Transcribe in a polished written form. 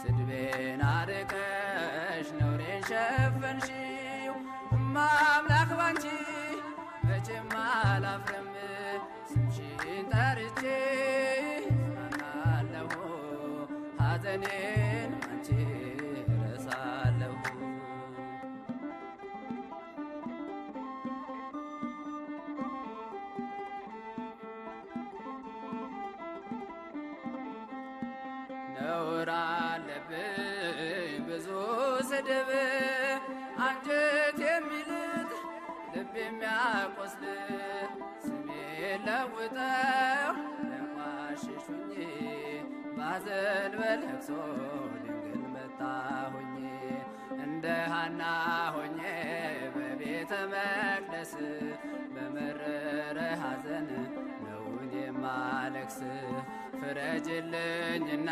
ስድቤን አርቀሽ ነውሬን ሸፈንሽው እማምላክ ባንቺ መቼም አላፍርም ስምሽን ጠርቼ ጽናናለሁ ሐዘኔን አንቺ ረሳለሁ ነውር አለብኝ ብዙ ስድብ አንጀት የሚልጥ ልብ የሚያቆስል ስሜን ለውጠው ለማሽሹኝ ባዘን በለቅሶ ድንግል መጣሁኝ እንደ ሐና ሆኜ በቤተ መቅደስ በመረረ ሐዘን ነው የማለቅስ ፍረጅልኝና